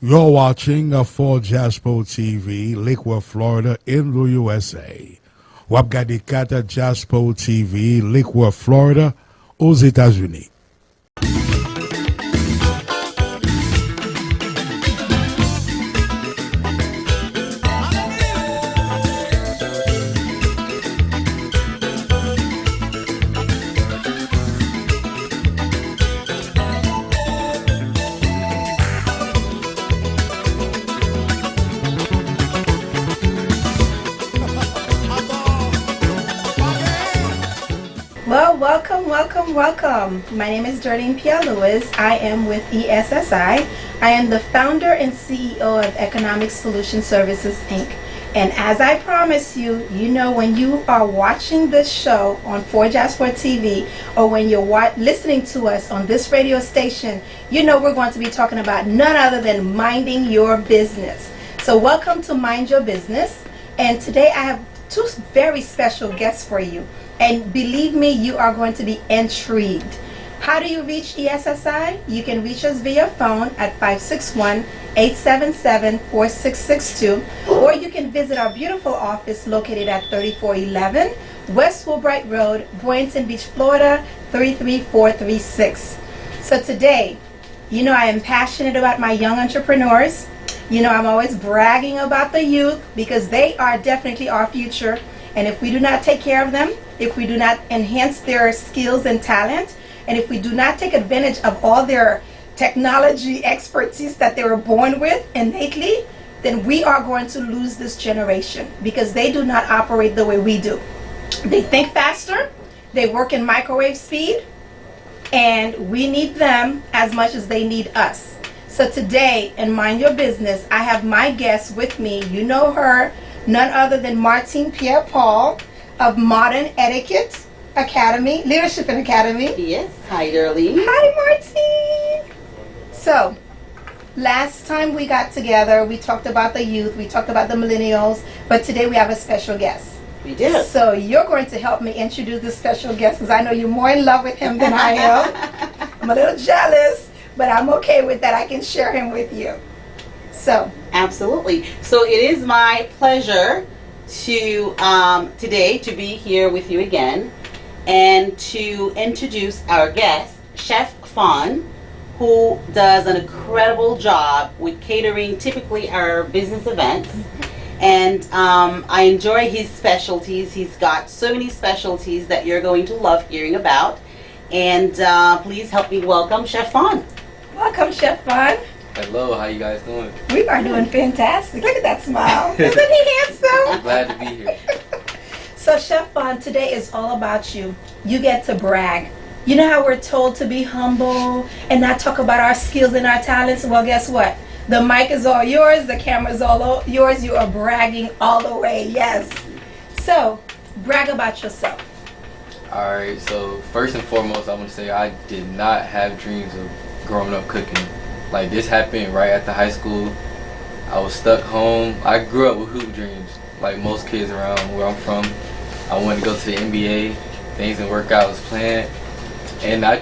You're watching For Jaspo TV, Lakewood, Florida, in the USA. Wapgadikata Jaspo TV, Lakewood, Florida, aux États-Unis. Well, welcome. My name is Darlene Pierre-Louis. I am with ESSI. I am the founder and CEO of Economic Solution Services, Inc. And as I promised you, when you are watching this show on 4Jasper TV or when you're listening to us on this radio station, we're going to be talking about none other than minding your business. So welcome to Mind Your Business. And today I have two very special guests for you. And believe me, you are going to be intrigued. How do you reach ESSI? You can reach us via phone at 561-877-4662, or you can visit our beautiful office located at 3411 West Woolbright Road, Boynton Beach, Florida, 33436. So today, I am passionate about my young entrepreneurs. I'm always bragging about the youth because they are definitely our future. And if we do not take care of them, if we do not enhance their skills and talent, and if we do not take advantage of all their technology expertise that they were born with innately, then we are going to lose this generation because they do not operate the way we do. They think faster, they work in microwave speed, and we need them as much as they need us. So today, in Mind Your Business, I have my guest with me. You know her, none other than Martine Pierre-Paul of Modern Etiquette Academy, Leadership and Academy. Yes. Hi, Darlene. Hi, Martine. So, last time we got together, we talked about the youth, we talked about the millennials, but today we have a special guest. We do. So, you're going to help me introduce this special guest because I know you're more in love with him than I am. I'm a little jealous, but I'm okay with that. I can share him with you. So. Absolutely. So, it is my pleasure to today to be here with you again and to introduce our guest, Chef Stephon, who does an incredible job with catering typically our business events. And I enjoy his specialties. He's got so many specialties that you're going to love hearing about. And please help me welcome Chef Stephon. Welcome, Chef Stephon. Hello, how you guys doing? We are doing fantastic. Look at that smile. Isn't he handsome? I'm glad to be here. So, Chef Stephon, today is all about you. You get to brag. You know how we're told to be humble and not talk about our skills and our talents? Well, guess what? The mic is all yours. The camera is all yours. You are bragging all the way. Yes. So, brag about yourself. Alright, so first and foremost, I want to say I did not have dreams of growing up cooking. Like, this happened right after high school. I was stuck home. I grew up with hoop dreams, like most kids around where I'm from. I wanted to go to the NBA. Things didn't work out as planned. And I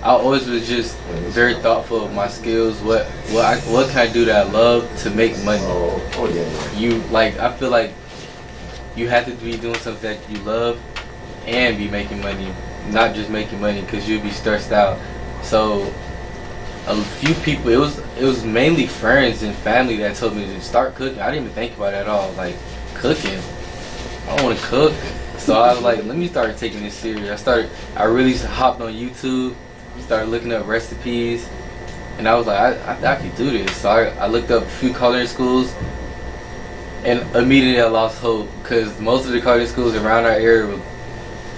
always was just very thoughtful of my skills. What can I do that I love to make money? I feel like you have to be doing something that you love and be making money, not just making money because you'll be stressed out. So a few people, it was mainly friends and family that told me to start cooking. I didn't even think about it at all, like cooking. I don't want to cook. So I was like, let me start taking this serious. I really hopped on YouTube, started looking up recipes, and I was like, I could do this. So I looked up a few culinary schools, and immediately I lost hope because most of the culinary schools around our area were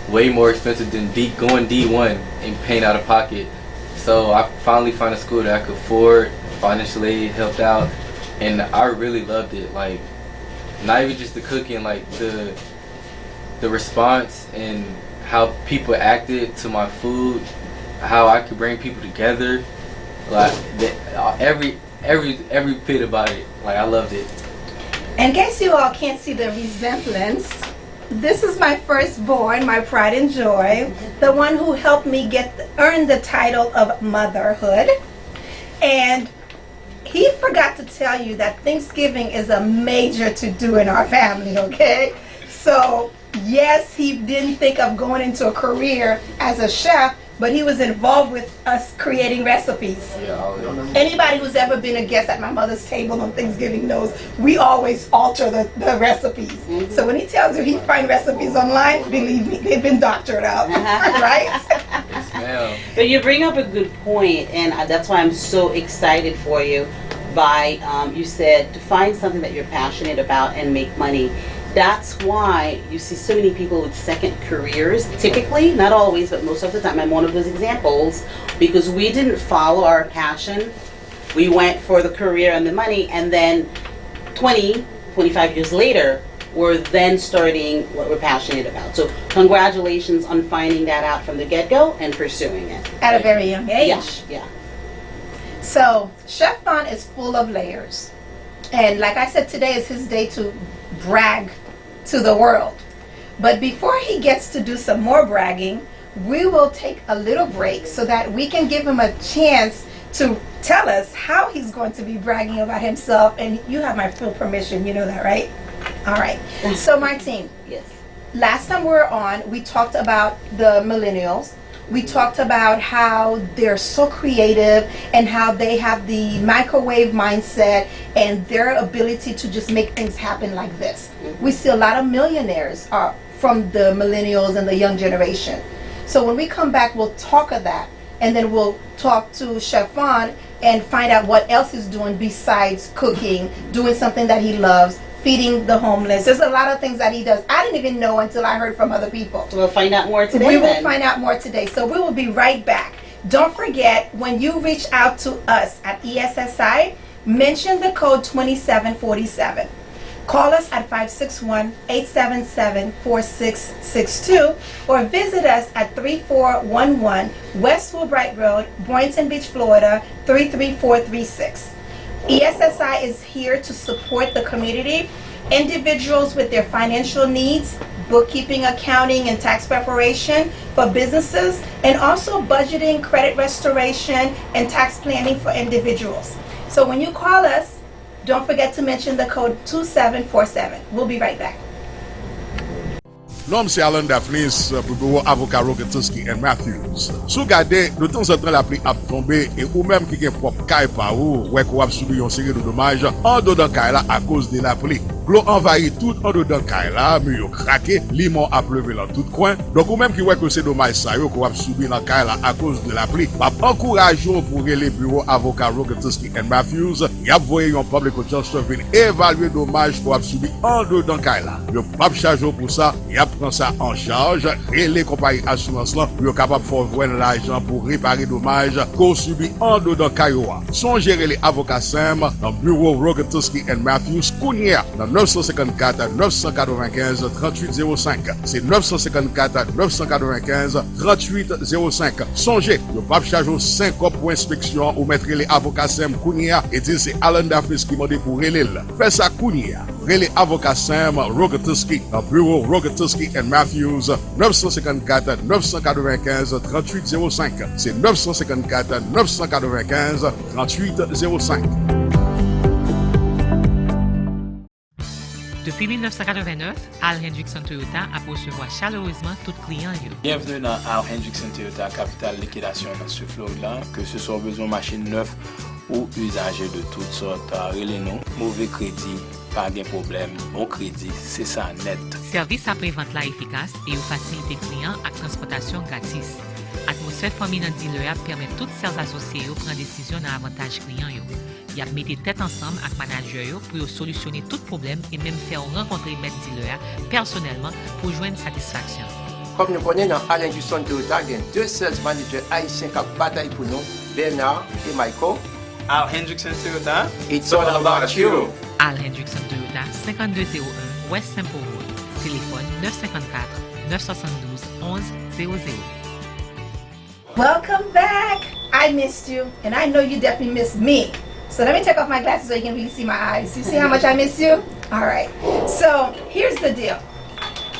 way more expensive than going D1 and paying out of pocket. So I finally found a school that I could afford, financially helped out, and I really loved it. Like, not even just the cooking, like the response and how people acted to my food, how I could bring people together, like every bit about it. Like, I loved it. In case you all can't see the resemblance, this is my firstborn, my pride and joy, the one who helped me earn the title of motherhood. And he forgot to tell you that Thanksgiving is a major to-do in our family, okay? So, yes, he didn't think of going into a career as a chef, but he was involved with us creating recipes. Anybody who's ever been a guest at my mother's table on Thanksgiving knows we always alter the recipes. So when he tells you he finds recipes online, believe me, they've been doctored out, right? Yes, ma'am. But you bring up a good point, and that's why I'm so excited for you. You said to find something that you're passionate about and make money. That's why you see so many people with second careers, typically, not always, but most of the time. I'm one of those examples, because we didn't follow our passion. We went for the career and the money, and then 25 years later, we're then starting what we're passionate about. So congratulations on finding that out from the get-go and pursuing it. At a very young age. Yeah. So Stephon is full of layers. And like I said, today is his day to brag to the world. But before he gets to do some more bragging, we will take a little break so that we can give him a chance to tell us how he's going to be bragging about himself. And you have my full permission, you know that, right? All right. So Martine, Yes. last time we were on, we talked about the millennials. We talked about how they're so creative and how they have the microwave mindset and their ability to just make things happen like this. We see a lot of millionaires are from the millennials and the young generation. So when we come back, we'll talk of that, and then we'll talk to Stephon and find out what else he's doing besides cooking, doing something that he loves, feeding the homeless. There's a lot of things that he does. I didn't even know until I heard from other people. We'll find out more today. We will then. find out more today. So we will be right back. Don't forget, when you reach out to us at ESSI, mention the code 2747. Call us at 561-877-4662 or visit us at 3411 West Woolbright Road, Boynton Beach, Florida 33436. ESSI is here to support the community, individuals with their financial needs, bookkeeping, accounting, and tax preparation for businesses, and also budgeting, credit restoration, and tax planning for individuals. So when you call us, don't forget to mention the code 2747. We'll be right back. Nom c'est Alan Daphnis pour bureau avocat Rogetinski and Matthews. Sou gade, de temps en temps la pluie a tombé et ou même qui gen propre caille par ou, ouais qu'on a subi une série de dommages en dedans caille là à cause de la pluie. L'eau envahit tout en dedans caille là, mur craqué, limon a pleuvé dans tout coin. Donc ou même qui ouais que c'est dommage ça yo qu'on a subi dans caille là à cause de la pluie. Pas encourageons pour les bureaux avocat Rogetinski and Matthews, y a voyé un public adjuster venir évaluer dommage qu'on a subi en dedans caille là. Yo pas charge pour ça, y a prend ça en charge et les compagnies assurance là pour capable faire voir l'argent pour réparer dommages qu'on subit en dedans Kayoa. Songez les avocats Sam dans bureau Rogetinski and Matthews Kounia dans 954 995 3805. C'est 954 995 3805. Songez, le pape charge 5 cop pour inspection ou mettre les avocats Sam Kounia et dire c'est Alan Daphnis qui m'a dit pour relève. Fais ça Kounia. Les avocats Sam Rogetinski dans bureau Rogetinski and Matthews 954 995 3805. C'est 954 995 3805. Depuis 1989, Al Hendrickson Toyota a pour recevoir chaleureusement tout client. Bienvenue dans Al Hendrickson Toyota, capitale liquidation sur Florida. Que ce soit besoin de machine neuve ou usagers de toutes sortes, relez-nous. Mauvais crédit, pas de problème. Bon crédit, c'est ça net. Service après-vente là efficace et une facilité client avec transportation gratis. Atmosphère famille dans dealer permet toutes celles associées de prendre décision dans avantage client. Il a mis tête ensemble avec manager pour solutionner tout problème et même faire rencontrer maître dealer personnellement pour joindre satisfaction. Comme nous connaissons dans Al Hendrickson Toyota, il y a deux sales managers haïtiens qui bataillent pour nous, Bernard et Michael. Al Hendrickson Toyota, it's all about you. Al Hendrickson Toyota, 5201 West Temple Road. Téléphone 954 972 1100. Welcome back. I missed you, and I know you definitely missed me. So let me take off my glasses so you can really see my eyes. You see how much I miss you? All right. So here's the deal.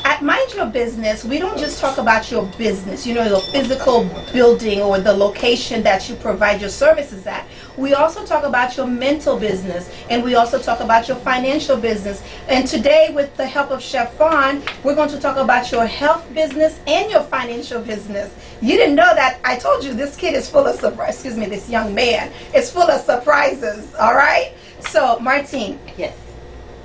At Mind Your Business, we don't just talk about your business, you know, the physical building or the location that you provide your services at. We also talk about your mental business, and we also talk about your financial business. And today, with the help of Chef Fawn, we're going to talk about your health business and your financial business. You didn't know that. I told you this kid is full of surprises. Excuse me, this young man is full of surprises. All right. So, Martine. Yes.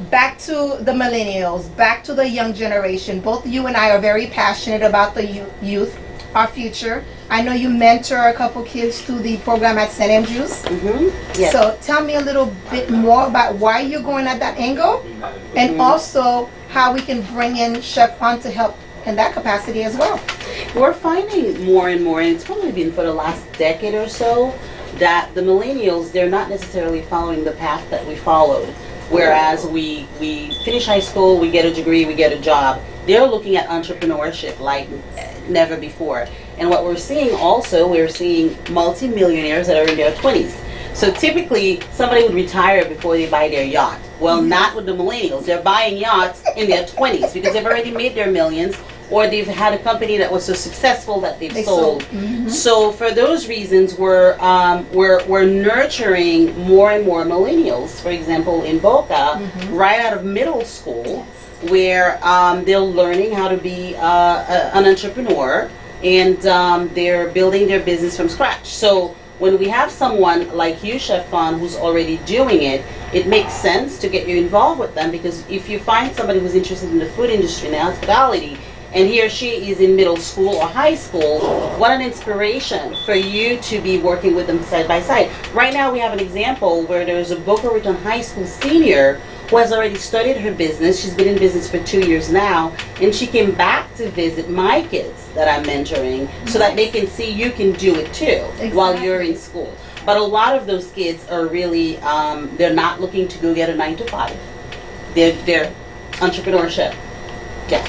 Back to the millennials, back to the young generation. Both you and I are very passionate about the youth, our future. I know you mentor a couple kids through the program at St. Andrews. Yes. So tell me a little bit more about why you're going at that angle, and also how we can bring in Chef Fawn to help in that capacity as well. We're finding more and more, and it's probably been for the last decade or so, that the millennials, they're not necessarily following the path that we followed. Whereas we finish high school, we get a degree, we get a job. They're looking at entrepreneurship like never before. And what we're seeing also, we're seeing multimillionaires that are in their 20s. So typically, somebody would retire before they buy their yacht. Well, not with the millennials. They're buying yachts in their 20s because they've already made their millions, or they've had a company that was so successful that they've sold. So for those reasons, we're nurturing more and more millennials. For example, in Boca, right out of middle school, where they're learning how to be an entrepreneur, and they're building their business from scratch. So when we have someone like you, Chef Fawn, who's already doing it, it makes sense to get you involved with them, because if you find somebody who's interested in the food industry and hospitality, and he or she is in middle school or high school, what an inspiration for you to be working with them side by side. Right now we have an example where there's a Boca Raton high school senior who has already studied her business. She's been in business for 2 years now, and she came back to visit my kids that I'm mentoring so that they can see you can do it too while you're in school. But a lot of those kids are really, they're not looking to go get a 9-to-5. They're entrepreneurship. Yeah.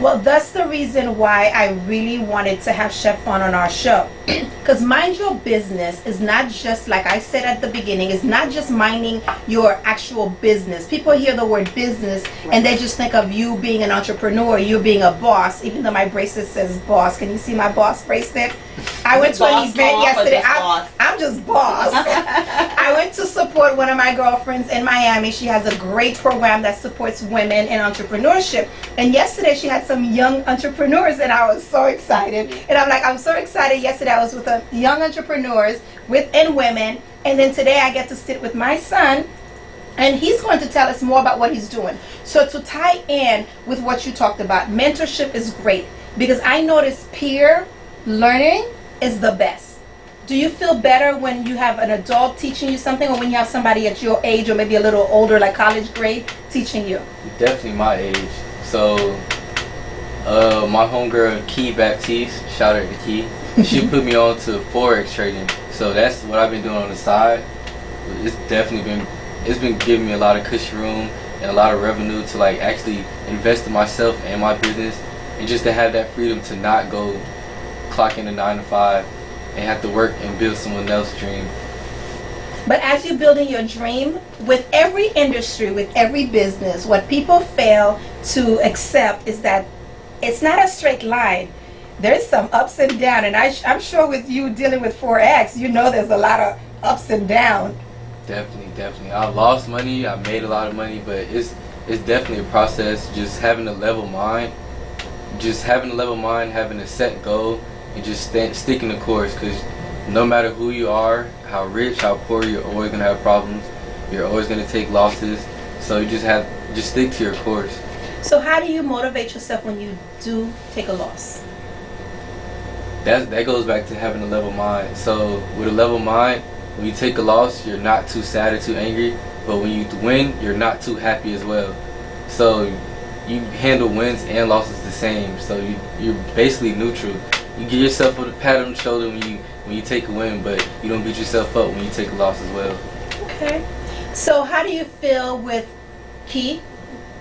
Well, that's the reason why I really wanted to have Chef Fawn on our show. Because Mind Your Business is not just, like I said at the beginning, it's not just minding your actual business. People hear the word business and they just think of you being an entrepreneur, you being a boss, even though my bracelet says boss. Can you see my boss bracelet? I went to an event yesterday. I'm just boss. I went to support one of my girlfriends in Miami. She has a great program that supports women in entrepreneurship. And yesterday she had some young entrepreneurs, and I was so excited. And I'm like, I'm so excited. Yesterday I was with young entrepreneurs and women. And then today I get to sit with my son, and he's going to tell us more about what he's doing. So to tie in with what you talked about, mentorship is great, because I notice peer learning is the best. Do you feel better when you have an adult teaching you something, or when you have somebody at your age or maybe a little older, like college grade, teaching you? Definitely my age. So my homegirl Key Baptiste, shout out to Key, she put me on to Forex trading. So that's what I've been doing on the side. It's definitely been giving me a lot of cushion room and a lot of revenue to like actually invest in myself and my business, and just to have that freedom to not go clock in a 9-to-5 and have to work and build someone else's dream. But as you're building your dream, with every industry, with every business, what people fail to accept is that it's not a straight line. There's some ups and downs, and I'm sure with you dealing with Forex, you know there's a lot of ups and downs. Definitely. I lost money, I made a lot of money, but it's definitely a process. Just having a level mind, having a set goal, and just sticking the course, because no matter who you are, how rich, how poor, you're always going to have problems. You're always going to take losses. So you just stick to your course. So how do you motivate yourself when you do take a loss? That goes back to having a level mind. So with a level mind, when you take a loss, you're not too sad or too angry. But when you win, you're not too happy as well. So you handle wins and losses the same. So you're basically neutral. You give yourself a pat on the shoulder when you take a win, but you don't beat yourself up when you take a loss as well. Okay. So how do you feel with Key?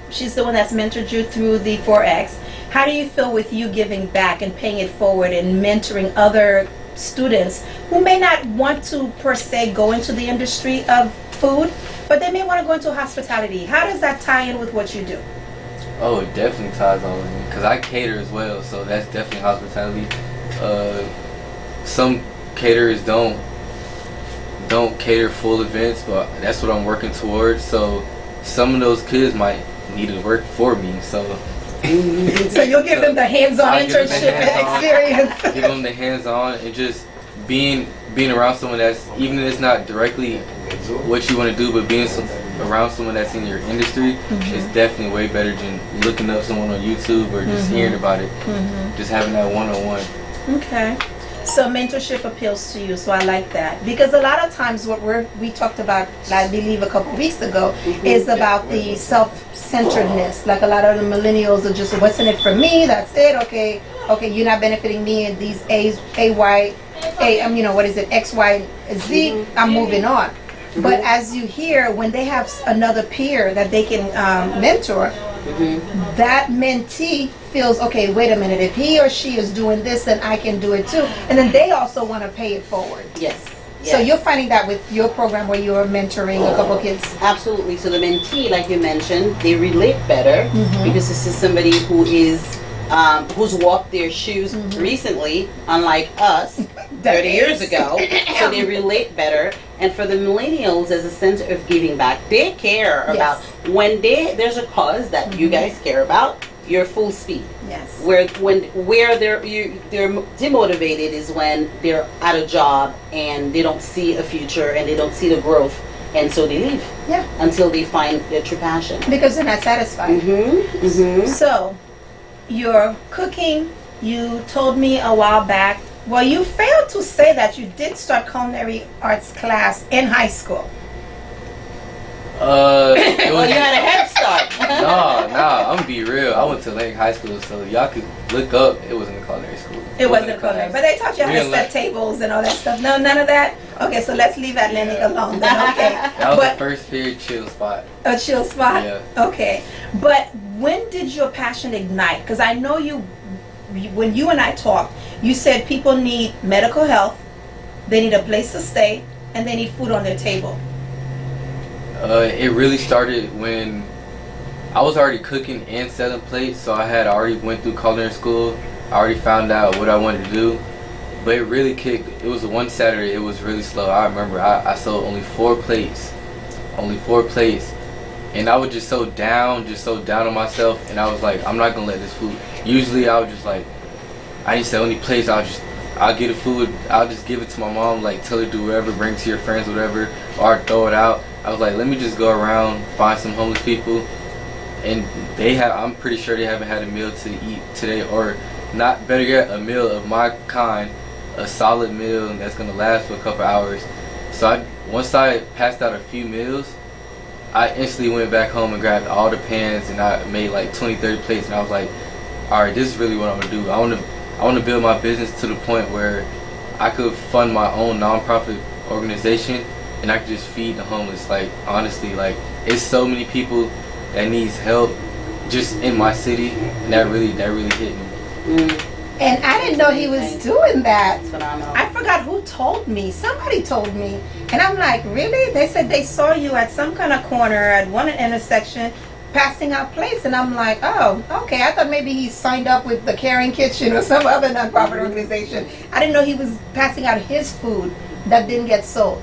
She's the one that's mentored you through the Forex. How do you feel with you giving back and paying it forward and mentoring other students who may not want to per se go into the industry of food, but they may want to go into hospitality? How does that tie in with what you do? Oh, it definitely ties all in because I cater as well, so that's definitely hospitality. Some caterers don't cater full events, but that's what I'm working towards. So some of those kids might need to work for me. So you'll give them the hands-on internship experience. Give them the hands-on and just being around someone that's, even if it's not directly what you want to do, but being around someone that's in your industry is definitely way better than looking up someone on YouTube or just hearing about it. Just having that one-on-one. Okay. So mentorship appeals to you, so I like that. Because a lot of times what we talked about, I believe a couple weeks ago, is about the self-centeredness. Like a lot of the millennials are just, what's in it for me? That's it. Okay, you're not benefiting me in these X, Y, Z. I'm moving on. But as you hear, when they have another peer that they can mentor, that mentee feels, okay, wait a minute, if he or she is doing this, then I can do it too. And then they also want to pay it forward. Yes. So you're finding that with your program where you're mentoring a couple kids? Absolutely. So the mentee, like you mentioned, they relate better because this is somebody who is who's walked their shoes recently, unlike us 30 years ago. So they relate better. And for the millennials, as a sense of giving back, they care about when there's a cause that you guys care about, you're full speed. Yes. Where they're demotivated is when they're at a job and they don't see a future and they don't see the growth, and so they leave. Yeah. Until they find their true passion. Because they're not satisfied. So you're cooking. You told me a while back. Well, you failed to say that you did start culinary arts class in high school. Well, you had a head start. Nah, I'm gonna be real. I went to Lake High School, so y'all could look up. It wasn't a culinary school. It wasn't culinary, but they taught you how to set tables and all that stuff. No, none of that? Okay, so let's leave Atlantic alone then, okay. That was the first period chill spot. A chill spot? Yeah. Okay. But when did your passion ignite? Because I know when you and I talked, you said people need medical health, they need a place to stay, and they need food on their table. It really started when I was already cooking and selling plates, so I had already went through culinary school. I already found out what I wanted to do, but it really kicked. It was one Saturday. It was really slow. I remember I sold only 4 plates, and I was just so down on myself, and I was like, I'm not gonna let this food. Usually I was just like, I didn't sell any plates. I'll get the food. I'll just give it to my mom, like tell her do whatever, bring it to your friends, whatever, or throw it out. I was like, let me just go around, find some homeless people, and I'm pretty sure they haven't had a meal to eat today, or not, better yet, a meal of my kind, a solid meal that's gonna last for a couple hours. So once I passed out a few meals, I instantly went back home and grabbed all the pans, and I made like 20-30 plates, and I was like, all right, this is really what I'm gonna do. I want to build my business to the point where I could fund my own nonprofit organization and I could just feed the homeless. Like, honestly, like, it's so many people that needs help just in my city, and that really hit me. And I didn't know he was doing that. That's phenomenal. I forgot who told me. Somebody told me. And I'm like, really? They said they saw you at some kind of corner at one intersection passing out plates. And I'm like, oh, okay. I thought maybe he signed up with the Caring Kitchen or some other nonprofit organization. I didn't know he was passing out his food that didn't get sold.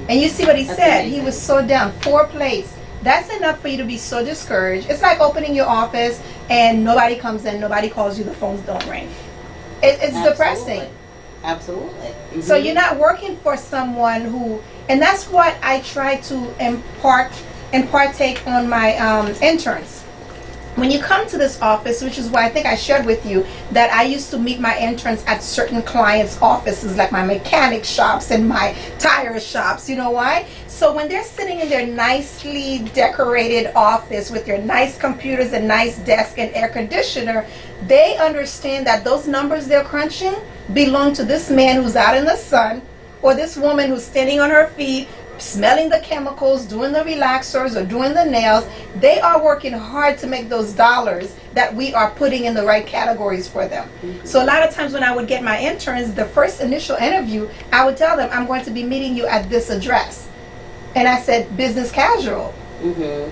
And you see what he said. Amazing. He was so down. 4 plates. That's enough for you to be so discouraged. It's like opening your office and nobody comes in, nobody calls you, the phones don't ring. It's depressing. Absolutely. So you're not working for someone who, and that's what I try to impart and partake on my interns. When you come to this office, which is why I think I shared with you that I used to meet my interns at certain clients' offices, like my mechanic shops and my tire shops. You know why? So when they're sitting in their nicely decorated office with their nice computers and nice desk and air conditioner, they understand that those numbers they're crunching belong to this man who's out in the sun, or this woman who's standing on her feet, smelling the chemicals, doing the relaxers or doing the nails. They are working hard to make those dollars that we are putting in the right categories for them. So a lot of times when I would get my interns, the first initial interview, I would tell them, I'm going to be meeting you at this address. And I said, business casual.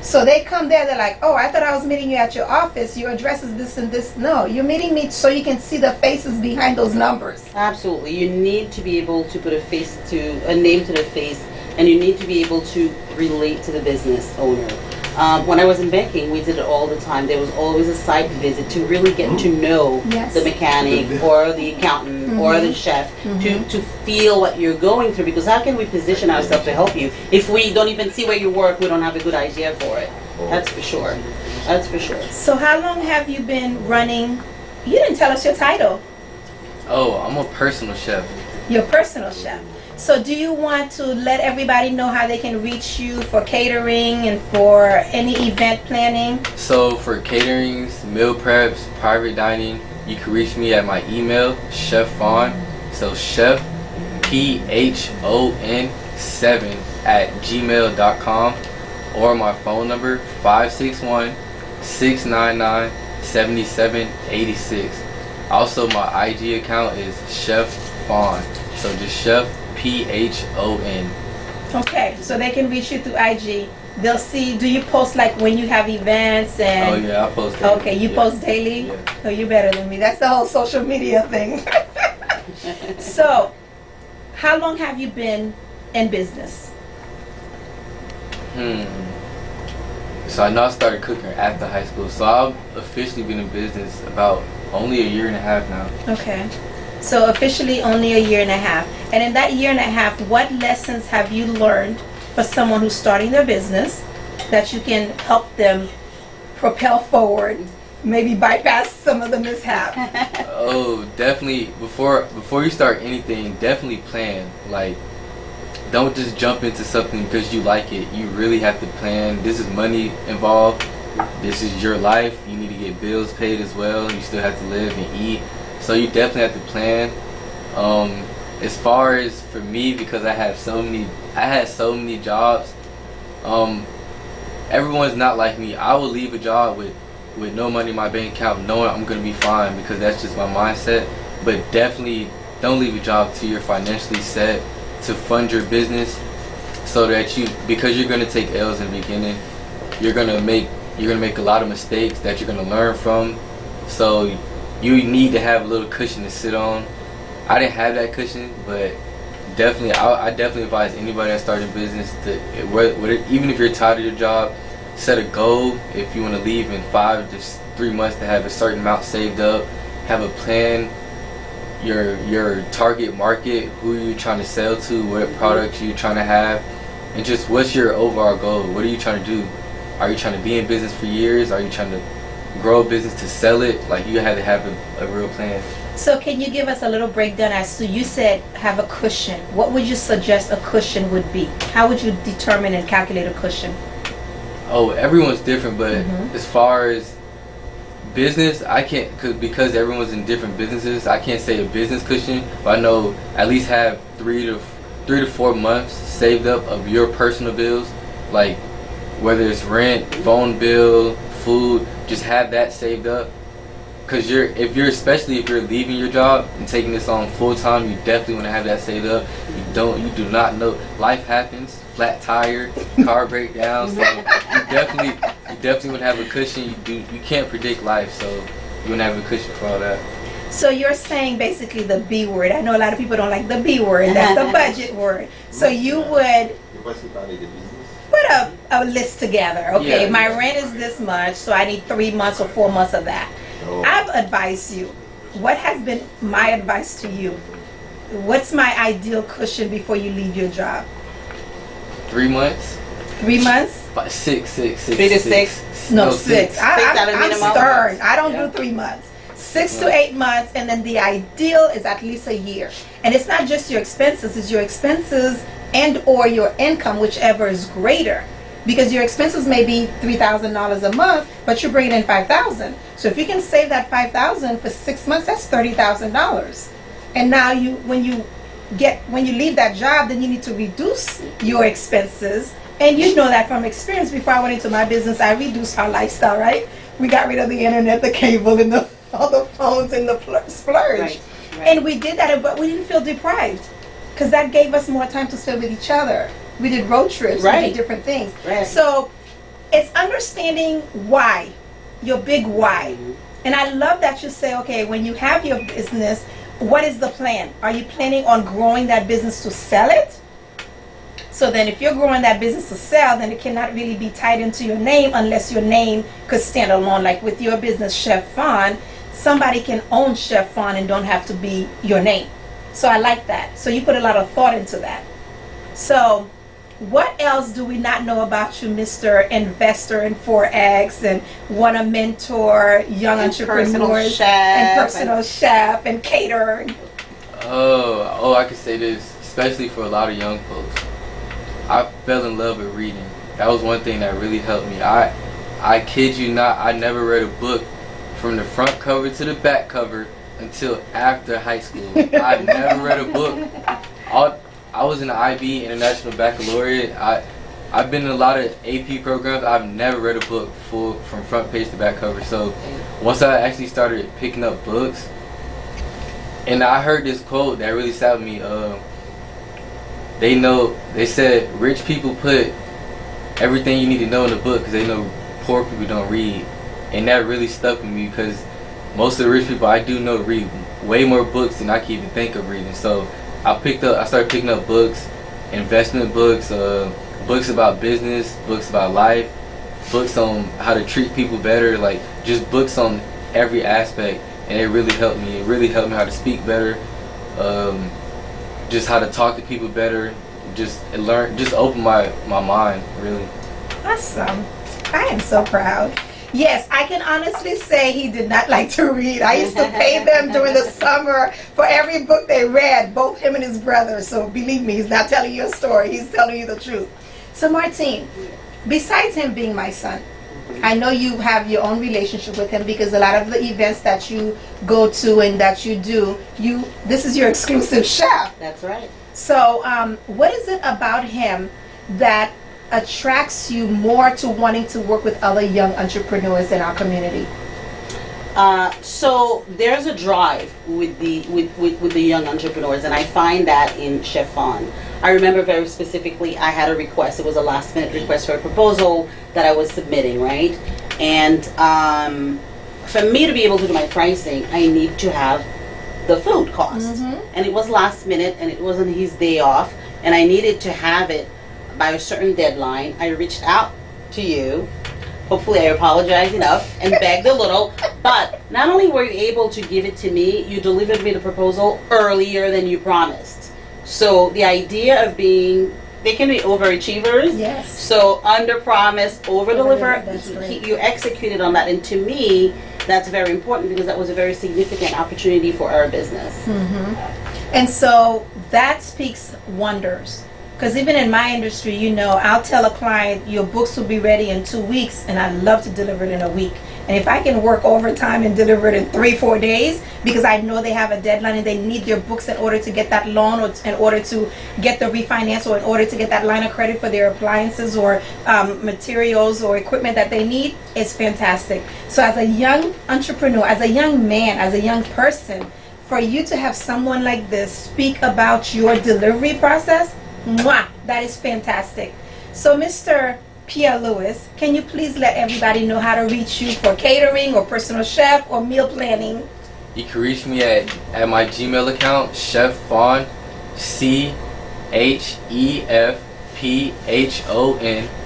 So they come there, they're like, oh, I thought I was meeting you at your office. Your address is this and this. No, you're meeting me so you can see the faces behind those numbers. Absolutely. You need to be able to put a name to the face, and you need to be able to relate to the business owner. When I was in banking, we did it all the time. There was always a site visit to really get to know the mechanic or the accountant or the chef to feel what you're going through. Because how can we position ourselves to help you if we don't even see where you work? We don't have a good idea for it. That's for sure. That's for sure. So how long have you been running? You didn't tell us your title. Oh, I'm a personal chef. Your personal chef. So do you want to let everybody know how they can reach you for catering and for any event planning? So for caterings, meal preps, private dining, you can reach me at my email, Stephon. So chef, PHON 7 @gmail.com, or my phone number 561-699-7786. Also, my IG account is Chef Fawn. So just Chef PHON. Okay, so they can reach you through IG. They'll see. Do you post like when you have events and? Oh yeah, I post daily. Okay, you post daily. Yeah. Oh, you better than me. That's the whole social media thing. So, how long have you been in business? So I know I started cooking after high school. So I've officially been in business about only a year and a half now. Okay. So officially only a year and a half. And in that year and a half, what lessons have you learned for someone who's starting their business that you can help them propel forward, maybe bypass some of the mishaps? Oh, definitely. Before you start anything, definitely plan. Like, don't just jump into something because you like it. You really have to plan. This is money involved. This is your life. You need to get bills paid as well. You still have to live and eat. So you definitely have to plan. As far as for me, because I had so many jobs. Everyone's not like me. I will leave a job with no money in my bank account, knowing I'm gonna be fine, because that's just my mindset. But definitely don't leave a job till you're financially set to fund your business, so that because you're gonna take L's in the beginning, you're gonna make a lot of mistakes that you're gonna learn from. So you need to have a little cushion to sit on. I didn't have that cushion, but definitely, I definitely advise anybody that's starting a business to, even if you're tired of your job, set a goal. If you want to leave in 5 to 3 months, to have a certain amount saved up, have a plan, your target market, who you're trying to sell to, what products you're trying to have, and just what's your overall goal. What are you trying to do? Are you trying to be in business for years? Are you trying to grow a business to sell it? Like, you have to have a real plan. So can you give us a little breakdown as to, you said have a cushion. What would you suggest a cushion would be? How would you determine and calculate a cushion? Oh, everyone's different, but as far as business, I can't, because everyone's in different businesses, I can't say a business cushion, but I know at least have 3 to 4 months saved up of your personal bills, like whether it's rent, phone bill, food. Just have that saved up, because especially if you're leaving your job and taking this on full time, you definitely want to have that saved up. You do not know, life happens, flat tire, car breakdown, so you definitely want to have a cushion. You can't predict life, so you want to have a cushion for all that. So you're saying basically the B word. I know a lot of people don't like the B word. That's the budget word. So you would put a list together. Okay, my rent is this much, so I need 3 months or 4 months of that. I've advised you. What has been my advice to you? What's my ideal cushion before you leave your job? 3 months? 3 months? 6. 3 to 6. No, 6. I'm stern. I don't do 3 months. 6 to 8 months, and then the ideal is at least a year. And it's not just your expenses, it's your expenses and or your income, whichever is greater. Because your expenses may be $3,000 a month, but you're bringing in $5,000. So if you can save that $5,000 for 6 months, that's $30,000. And now when you leave that job, then you need to reduce your expenses. And you know that from experience. Before I went into my business, I reduced our lifestyle, right? We got rid of the internet, the cable, and all the phones and the splurge. Right. And we did that, but we didn't feel deprived, because that gave us more time to spend with each other. We did road trips, we did different things. Right. So it's understanding why, your big why. And I love that you say, okay, when you have your business, what is the plan? Are you planning on growing that business to sell it? So then if you're growing that business to sell, then it cannot really be tied into your name unless your name could stand alone. Like with your business, Stephon, somebody can own Stephon and don't have to be your name. So I like that. So you put a lot of thought into that. So what else do we not know about you, Mr. Investor in Forex, and want to mentor young entrepreneurs and personal chef and caterer? Oh, I could say this, especially for a lot of young folks. I fell in love with reading. That was one thing that really helped me. I kid you not, I never read a book from the front cover to the back cover until after high school. I never read a book. I was in the IB, International Baccalaureate. I've been in a lot of AP programs. I've never read a book full from front page to back cover. So once I actually started picking up books, and I heard this quote that really sat with me. They said rich people put everything you need to know in the book because they know poor people don't read. And that really stuck with me because most of the rich people I do know read way more books than I can even think of reading. So I started picking up books, investment books, books about business, books about life, books on how to treat people better, like just books on every aspect. And it really helped me. It really helped me how to speak better, just how to talk to people better, just open my mind, really. Awesome. I am so proud. Yes, I can honestly say he did not like to read. I used to pay them during the summer for every book they read, both him and his brother. So believe me, he's not telling you a story. He's telling you the truth. So Martine, besides him being my son, I know you have your own relationship with him because a lot of the events that you go to and that you do, this is your exclusive chef. That's right. So what is it about him that attracts you more to wanting to work with other young entrepreneurs in our community? So there's a drive with the young entrepreneurs, and I find that in Stephon. I remember very specifically I had a request. It was a last minute request for a proposal that I was submitting, right? And for me to be able to do my pricing, I need to have the food cost. And it was last minute, and it wasn't his day off, and I needed to have it by a certain deadline. I reached out to you. Hopefully I apologized enough and begged a little, but not only were you able to give it to me, you delivered me the proposal earlier than you promised. So the idea of they can be overachievers. Yes. So under promise, over deliver. That's great. You executed on that, and to me, that's very important because that was a very significant opportunity for our business. And so that speaks wonders. Because even in my industry, I'll tell a client, your books will be ready in 2 weeks, and I love to deliver it in a week. And if I can work overtime and deliver it in 3-4 days, because I know they have a deadline and they need their books in order to get that loan, or in order to get the refinance, or in order to get that line of credit for their appliances or materials or equipment that they need, it's fantastic. So as a young entrepreneur, as a young man, as a young person, for you to have someone like this speak about your delivery process, mwah, that is fantastic. So Mr. Pierre Lewis, can you please let everybody know how to reach you for catering or personal chef or meal planning? You can reach me at my Gmail account, Stephon, CHEFPHON,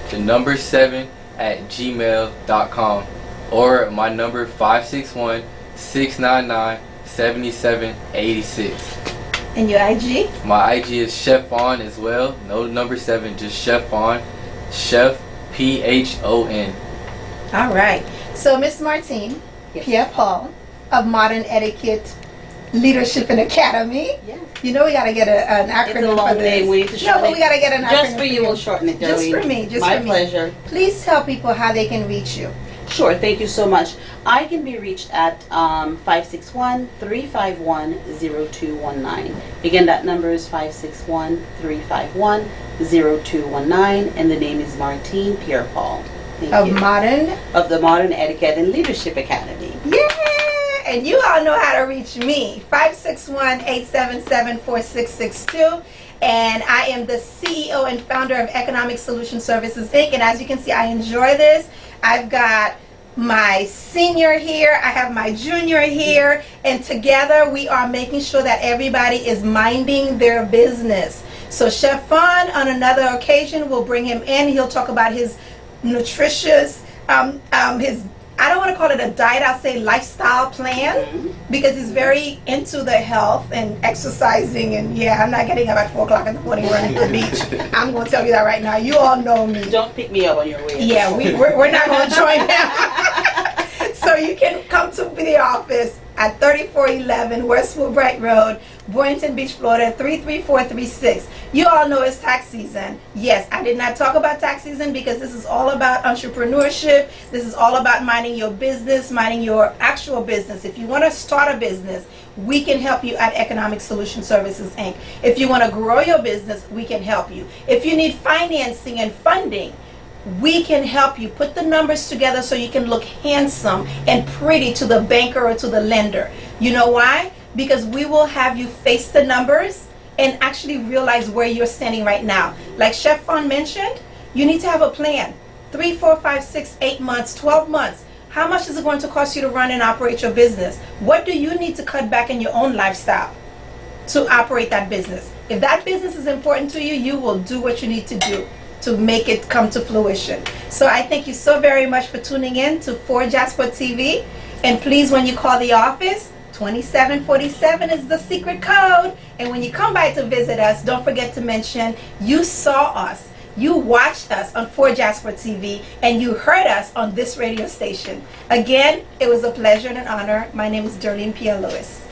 the number 7 at gmail.com, or my number 561-699-7786. And your IG? My IG is Stephon as well. No number 7, just Stephon. Chef, PHON. All right. So Miss Martine, Yes. Pierre Paul of Modern Etiquette Leadership and Academy. Yes. We got to get an acronym It's a long for this. name. We need to No, shorten but it. we got to get an acronym. Just for you, we'll shorten it, Just Darlene. for me. Just My for me. pleasure. Please tell people how they can reach you. Sure, thank you so much. I can be reached at 561-351-0219. Again, that number is 561-351-0219, and the name is Martine Pierre Paul. Thank you. Of the Modern Etiquette and Leadership Academy. Yeah! And you all know how to reach me, 561-877-4662. and I am the CEO and founder of Economic Solution Services Inc. And as you can see, I enjoy this. I've got my senior here, I have my junior here, and together we are making sure that everybody is minding their business. So Chef Fon, on another occasion, we'll bring him in. He'll talk about his nutritious, his, I don't want to call it a diet, I'll say lifestyle plan, because he's very into the health and exercising. And yeah, I'm not getting up at 4 o'clock in the morning running to the beach. I'm going to tell you that right now. You all know me. Don't pick me up on your way. Yeah, we're not going to join him. So you can come to the office at 3411 West Woodbright Road, Boynton Beach, Florida, 33436. You all know it's tax season. Yes, I did not talk about tax season because this is all about entrepreneurship. This is all about minding your business, minding your actual business. If you want to start a business, we can help you at Economic Solution Services Inc. If you want to grow your business, we can help you. If you need financing and funding, we can help you put the numbers together so you can look handsome and pretty to the banker or to the lender. You know why? Because we will have you face the numbers and actually realize where you're standing right now. Like Chef Fon mentioned, you need to have a plan. 3, 4, 5, 6, 8 months, 12 months. How much is it going to cost you to run and operate your business? What do you need to cut back in your own lifestyle to operate that business? If that business is important to you, you will do what you need to do to make it come to fruition. So I thank you so very much for tuning in to 4 Jasper TV. And please, when you call the office, 2747 is the secret code. And when you come by to visit us, don't forget to mention you saw us, you watched us on 4 Jasper TV, and you heard us on this radio station. Again, it was a pleasure and an honor. My name is Darlene Pierre Lewis.